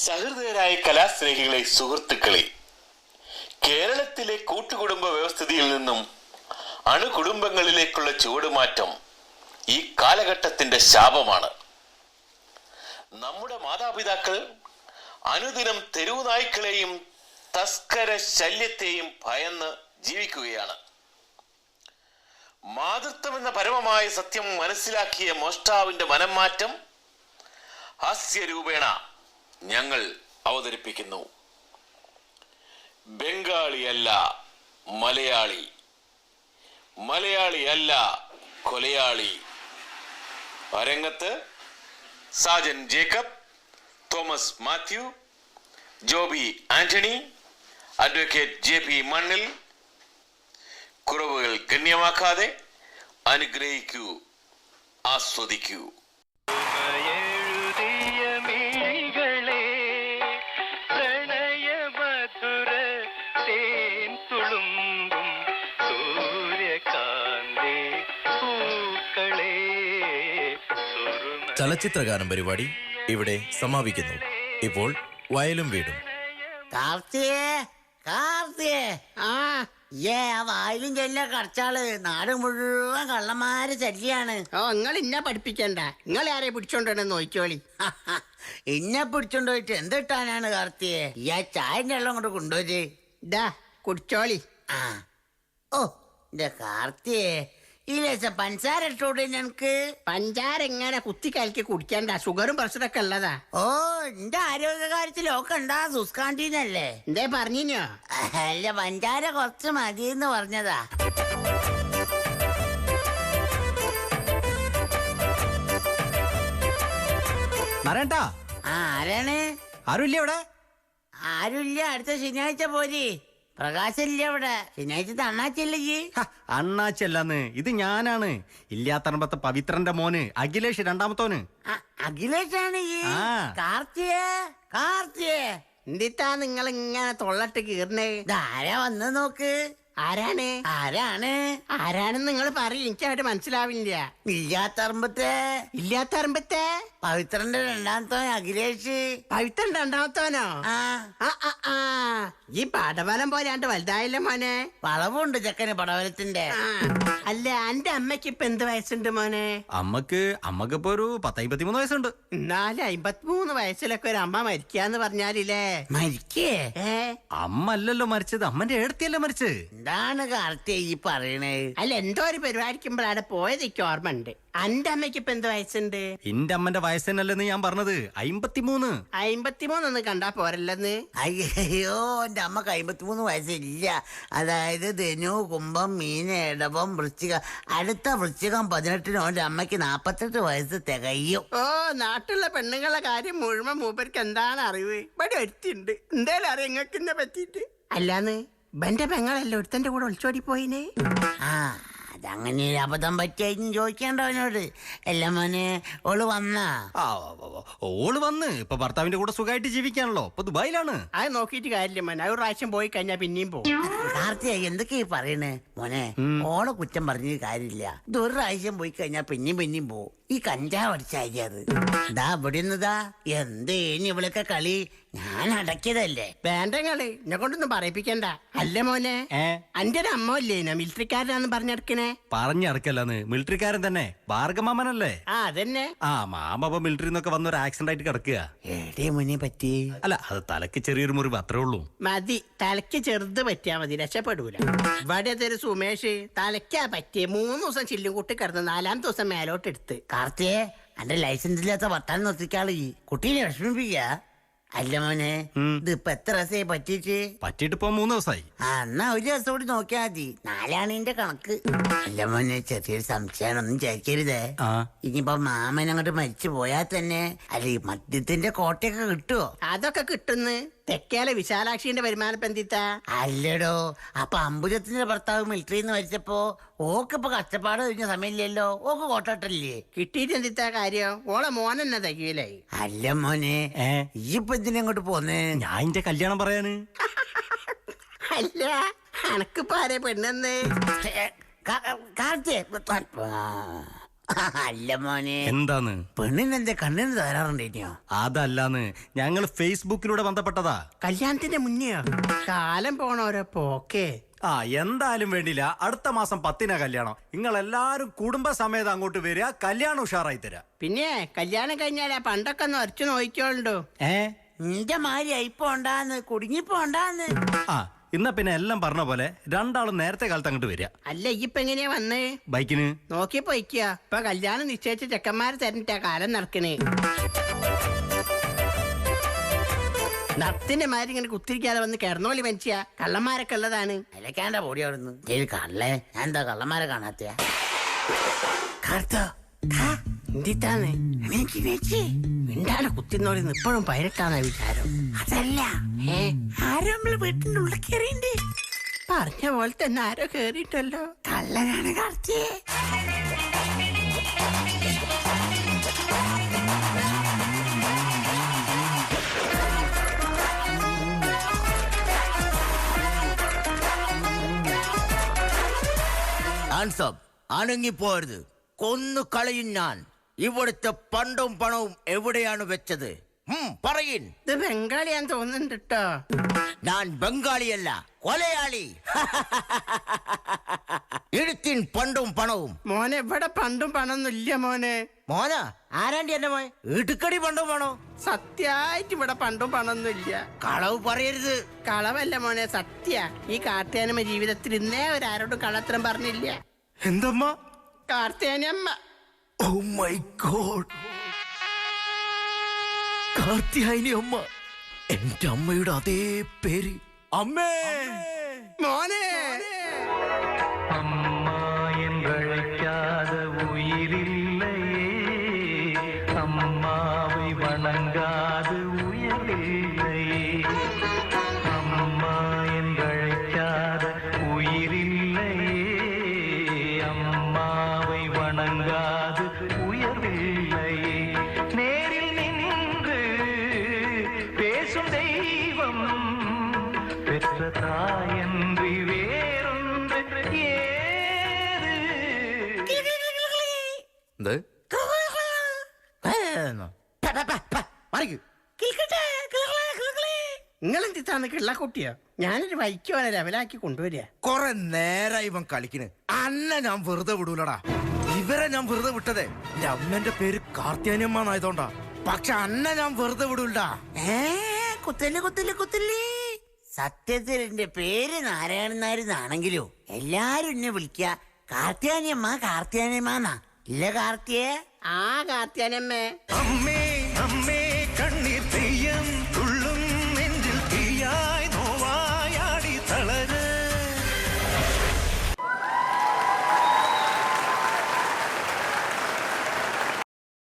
സഹൃദയരായ കലാസ്നേഹികളെ, സുഹൃത്തുക്കളെ, കേരളത്തിലെ കൂട്ടുകുടുംബ വ്യവസ്ഥിതിയിൽ നിന്നും അണുകുടുംബങ്ങളിലേക്കുള്ള ചുവടുമാറ്റം ഈ കാലഘട്ടത്തിന്റെ ശാപമാണ്. നമ്മുടെ മാതാപിതാക്കൾ അനുദിനം തെരുവു നായ്ക്കളെയും തസ്കര ശല്യത്തെയും ഭയന്ന് ജീവിക്കുകയാണ്. മാതൃത്വം എന്ന പരമമായ സത്യം മനസ്സിലാക്കിയ മോഷ്ടാവിന്റെ മനംമാറ്റം ഹാസ്യരൂപേണ ഞങ്ങൾ അവതരിപ്പിക്കുന്നു. ബംഗാളിയല്ല മലയാളി, മലയാളിയല്ല കൊലയാളി. അരങ്ങത്ത് Sajan Jacob, Thomas Mathew, Joby Antony, advocate JP Mannil. കുറവുകൾ ഗണ്യമാക്കാതെ അനുഗ്രഹിക്കൂ, ആസ്വദിക്കൂ. ചലച്ചിത്രഗാനം പരിപാടി ഇവിടെ സമാപിക്കുന്നു. ഇപ്പോൾ വയലും വീടും. വായിലും ചെല്ല കടച്ചാള് നാട് മുഴുവൻ കള്ളന്മാര് ശല്യാണ്. നിങ്ങൾ ഇന്നെ പഠിപ്പിക്കണ്ട, നിങ്ങൾ ആരെ പിടിച്ചോണ്ടെന്ന് നോക്കിയോളി. ഇന്നെ പിടിച്ചോണ്ട് പോയിട്ട് എന്തിട്ടാനാണ് കാർത്തിയെ? ഈ ആ ചായന്റെ വെള്ളം കൊണ്ട് കൊണ്ടുപോര്. ഇതാ കുടിച്ചോളി. ഓ എന്റെ കാർത്തിയെ, ഈ ലേശം പഞ്ചാര ഇട്ടോടെ ഞങ്ങക്ക്. പഞ്ചാര എങ്ങനെ കുത്തി കലക്കി കുടിക്കണ്ട, ഷുഗറും പ്രഷറൊക്കെ ഉള്ളതാ. ഓ എന്റെ ആരോഗ്യകാര്യത്തിലൊക്കെ ഉണ്ടാ സുസ്കാന്റീനല്ലേ? എന്തേ പറഞ്ഞോ? അല്ല, പഞ്ചാര കുറച്ച് മതിയെന്ന് പറഞ്ഞതാ. ആരാണ്? ആരുമില്ല ഇവിടെ. ആരുമില്ല, അടുത്ത ശനിയാഴ്ച പോരി. പ്രകാശില്ല ഇവിടെ. ശനിയാഴ്ച അണ്ണാച്ചില്ലേ? അണ്ണാച്ചല്ലാന്ന്, ഇത് ഞാനാണ്. ഇല്ലാത്തറമ്പത്തെ പവിത്രന്റെ മോന് അഖിലേഷ്, രണ്ടാമത്തോന്. അഖിലേഷാണ് ഈ കാർത്തിയെ. എന്തിട്ടാ നിങ്ങൾ ഇങ്ങനെ തൊള്ളട്ട് കീർണേ? ആരാ വന്ന് നോക്ക്. ആരാണ് ആരാണെന്ന് നിങ്ങൾ പറയും, എനിക്കവിടെ മനസ്സിലാവില്ല. ഇല്ലാത്തറമ്പത്തെ പവിത്രന്റെ രണ്ടാമത്തോൻ അഖിലേഷ്. പവിത്രൻ രണ്ടാമത്തോനോ? ഈ പടവലം പോലാണ്ട് വലുതായില്ല മോനെ. വളവുണ്ട് ചെക്കന് പടവലത്തിന്റെ. അല്ല, എന്റെ അമ്മക്ക് ഇപ്പൊ എന്ത് വയസ്സുണ്ട് മോനെ? അമ്മക്കിപ്പോ ഒരു 10-53 വയസ്സുണ്ട്. എന്നാലും 53 വയസ്സിലൊക്കെ ഒരു അമ്മ മരിക്കാന്ന് പറഞ്ഞാലില്ലേ? മരിക്കേ? അമ്മ അല്ലല്ലോ മരിച്ചത്, അമ്മന്റെ ഏടത്തിയല്ലേ മരിച്ചത്. എന്താണ് കാർത്തിയ ഈ പറയണേ? അല്ല, എന്തോ ഒരു പരിപാടിക്കുമ്പോഴാണ് പോയത്, എനിക്ക് ഓർമ്മ ഉണ്ട്. എന്റെ അമ്മയ്ക്ക് ഇപ്പൊ എന്ത് വയസ്സുണ്ട്? എന്റെ അമ്മന്റെ വയസ്സന്നല്ലെന്ന് ഞാൻ പറഞ്ഞത്, 53. 53 ഒന്ന് കണ്ടാ പോരല്ലെന്ന്. അയ്യോ, എന്റെ അമ്മക്ക് 53 വയസ്സില്ല. അതായത് ധനു, കുംഭം, മീന, ഇടവം, വൃശ്ചിക. അടുത്ത വൃശ്ചികം 18-ന് എന്റെ അമ്മയ്ക്ക് 48 വയസ്സ് തികയും. ഓ, നാട്ടിലുള്ള പെണ്ണുങ്ങളുടെ കാര്യം മുഴുവൻ മൂപ്പർക്ക് എന്താണ് അറിവ്? ഇവിടെ ഒരുത്തിണ്ട്, എന്തേലും അറിയാം നിങ്ങൾക്ക് എന്നെ പറ്റിയിട്ട്. അല്ലാന്ന് ബന്റെ പെങ്ങളല്ലേ ഒരുത്തന്റെ കൂടെ ഒളിച്ചോടി പോയിനെ? അതങ്ങനെ ഒരു അബദ്ധം പറ്റിയായിരുന്നു ചോദിക്കേണ്ട അവനോട്. അല്ല മോനെ, ഓള് വന്നാ? ഓള് വന്ന് ഇപ്പൊ ഭർത്താവിന്റെ കൂടെ സുഖമായിട്ട് ജീവിക്കാണല്ലോ, ഇപ്പൊ ദുബായിലാണ്. അത് നോക്കിയിട്ട് കാര്യമില്ല മോനെ, ഒരു പ്രാവശ്യം പോയി കഴിഞ്ഞാ പിന്നെയും പോകും. കാർത്തിയ എന്തൊക്കെയാ പറയണേ മോനെ? ഓളെ കുറ്റം പറഞ്ഞ കാര്യമില്ല. ഇത് ഒരു പ്രാവശ്യം പോയി കഴിഞ്ഞാ പിന്നെയും പോവും. ഈ കഞ്ചാവ് അടിച്ചായി അത്. ദാ ഇവിടെന്നതാ എന്തേനി ഇവളൊക്കെ കളി? ഞാൻ അടക്കിയതല്ലേ. വേണ്ടങ്ങള് എന്നെ കൊണ്ടൊന്നും പറയിപ്പിക്കണ്ട. അല്ല മോനെ, അന്റെ ഒരു അമ്മ ഇല്ലേനോ മിലിറ്ററിക്കാരനാന്ന് പറഞ്ഞെടുക്കണേ? പറഞ്ഞിറക്കല്ലാന്ന്, മിലിറ്ററിക്കാരൻ തന്നെ. ഭാർഗമാമനല്ലേ? അതന്നെ. മാമ ഇപ്പൊ മിലിറ്ററിന്നൊക്കെ വന്നൊരു ആക്സിഡന്റ് ആയിട്ട് കിടക്കുക. എടേ മുന്നേ പറ്റി? അല്ല, അത് തലക്ക് ചെറിയൊരു മുറിവ്, അത്രേ ഉള്ളൂ. മതി, തലയ്ക്ക് ചെറുത് പറ്റിയാ മതി, രക്ഷപ്പെടൂല. ഇവിടെ ഒരു സുമേഷ് തലയ്ക്കാ പറ്റിയ 3 ദിവസം ചില്ലും കൂട്ടി കിടന്ന് 4-ാമത്തെ ദിവസം മേലോട്ട് എടുത്ത്. കാർത്തിയെ, എന്റെ ലൈസൻസ് ഇല്ലാത്ത വർത്താനം നിർത്തിക്കാളി. കുട്ടീനെ വിഷമിപ്പിക്ക. അല്ല മോനെ, ഇതിപ്പൊ എത്ര ദിവസമായി പറ്റിയിട്ട്? ഇപ്പൊ 3 ദിവസമായി. എന്നാ ഒരു ദിവസം കൂടി നോക്കിയാ മതി. 4 ഇതിന്റെ കണക്ക്. അല്ല മോനെ, ചെറിയൊരു സംശയം, ഒന്നും ചേക്കരുതേ. ഇനിയിപ്പൊ മാമൻ അങ്ങോട്ട് മരിച്ചു പോയാൽ തന്നെ അല്ല ഈ മദ്യത്തിന്റെ കോട്ടയൊക്കെ കിട്ടുവോ? അതൊക്കെ കിട്ടുന്നു. തെക്കേലെ വിശാലാക്ഷിന്റെ വരുമാനം എന്തിത്താ? അല്ലടോ, അപ്പൊ അമ്പുജത്തിന്റെ ഭർത്താവ് മിലിറ്ററിന്ന് മരിച്ചപ്പോ ഓക്കിപ്പൊ കഷ്ടപ്പാട് കഴിഞ്ഞ സമയമില്ലല്ലോ, ഓക്ക് കോട്ടട്ടല്ലേ? കിട്ടിയിട്ട് എന്തിത്താ കാര്യം? ഓളെ മോനെന്നെ തകയിലായി. അല്ല മോനെ, ഇപ്പൊ എന്തിനങ്ങോട്ട് പോന്നേ? ഞാൻ എന്റെ കല്യാണം പറയാന്. അല്ല, അനക്കിപ്പോ ആരെ പെണ്ണെന്ന്? കാർത്തിയെ അല്ല മോനെ, എന്താന്ന്? പെണ്ണിനെന്താ കണ്ണിന് തകരാറുണ്ടോ? അതല്ലാന്ന്, ഞങ്ങൾ ഫേസ്ബുക്കിലൂടെ ബന്ധപ്പെട്ടതാ. കല്യാണത്തിന്റെ മുന്നെയോ? കാലം പോണോരോ പോക്കേ. ആ എന്തായാലും വേണ്ടില്ല, അടുത്ത മാസം 10 കല്യാണം. നിങ്ങൾ എല്ലാരും കുടുംബസമേതം അങ്ങോട്ട് വരിക, കല്യാണം ഉഷാറായി തരാം. പിന്നെ കല്യാണം കഴിഞ്ഞാൽ ആ പണ്ടൊക്കെ ഒന്ന് ഉറച്ചു നോക്കിക്കോളുണ്ടോ. നിന്റെ മാരി അയിപ്പോണ്ടാന്ന് കുടുങ്ങിപ്പോണ്ടാന്ന്. ആ ഇന്ന പിന്നെ എല്ലാം പറഞ്ഞ പോലെ രണ്ടാളും നേരത്തെ കാലത്ത് അങ്ങോട്ട് വരിക. അല്ല ഇപ്പൊ എങ്ങനെയാ വന്നേ? ബൈക്കിന് നോക്കിയപ്പോ ഇരിക്കുക. ഇപ്പൊ കല്യാണം നിശ്ചയിച്ച ചെക്കന്മാര് തരണിട്ടാ കാലം നടക്കണേ. നത്തിന്റെ മാരി ഇങ്ങനെ കുത്തിരിക്കാതെ വന്ന് കിടന്നോളി മനുഷ്യ. കള്ളന്മാരൊക്കെ ഉള്ളതാണ്. അലക്കാണ്ട പൊടി അവിടുന്ന്. കള്ളേ, ഞാൻ എന്താ കള്ളന്മാരെ കാണാത്ത? എന്തിട്ടാണ് മിണ്ടാടെ കുത്തിന്നോളി ഇപ്പോഴും പൈരട്ടാന്ന വിചാരം? അതല്ല, ആരോ നമ്മള് വീട്ടിന്റെ ഉള്ളിൽ കയറിണ്ട്. പറഞ്ഞ പോലെ തന്നെ ആരോ കേറിയിട്ടല്ലോ. കള്ളനാണ് കാർത്തിയെ. അനങ്ങിപ്പോരുത്, കൊന്നു കളയും ഞാൻ. ഇവിടുത്തെ പണ്ടും പണവും എവിടെയാണ് വെച്ചത്? പറയിൻ. ഇത് ബംഗാളിയാന്ന് തോന്നുന്നുണ്ട് കേട്ടോ. ഞാൻ ബംഗാളിയല്ല, കൊലയാളി. ഇടുത്തിൻ പണ്ടും പണവും. മോനെ ഇവിടെ പണ്ടും പണൊന്നും ഇല്ല മോനെ. മോന ആരാണ്ടി എന്റെ മോൻ? ഇടുക്കടി പണ്ടും പണോ? സത്യായിട്ട് ഇവിടെ പണ്ടും പണൊന്നും ഇല്ല. കളവ് പറയരുത്. കളവല്ല മോനെ, സത്യ. ഈ കാർത്തിയാനമ്മ ജീവിതത്തിൽ ഇന്നേ ഒരാരോടും കള്ളത്തരം പറഞ്ഞില്ല. എന്തമ്മ? കാർത്തിയാനമ്മ. ഓ മൈ ഗോഡ്, കാർത്തിയായനി അമ്മ. എന്റെ അമ്മയുടെ അതേ പേര്. അമ്മേ മോനെ அம்மா என்றழைக்காத உயிரில்லையே, அம்மாவை வணங்காத உயிரில்லையே. அம்மா என்றழைக்காத உயிரில்லையே, அம்மாவை வணங்காத உயர்வில்லையே. நேரில் நின்று பேசும் தெய்வம் பெற்ற தாயன்றி வேறொன்று ஏது. എന്ത്? നിങ്ങളെന്തിട്ടാണ് കിള്ളക്കുട്ടിയോ? ഞാനൊരു വൈക്കോനെ ലെവലാക്കി കൊണ്ടുവരിക. കൊറേ നേരായി ഇവൻ കളിക്കണ്. അന്ന ഞാൻ വെറുതെ വിടൂലടാ. ഇവരെ ഞാൻ വെറുതെ വിട്ടതേ എന്റെ അമ്മന്റെ പേര് കാർത്തിയാനിയമ്മ എന്നായതുകൊണ്ടാ. പക്ഷെ അന്ന ഞാൻ വെറുതെ വിടൂലടാ. കുത്തല്. സത്യത്തിൽ എന്റെ പേര് നാരായണൻ നായരെന്നാണെങ്കിലോ എല്ലാരും എന്നെ വിളിക്ക കാർത്തിയാനിയമ്മ എന്നാ. ഇല്ല കാർത്തിയേ? ആ കാർത്തിയാനമ്മേ. അമ്മേ അമ്മേ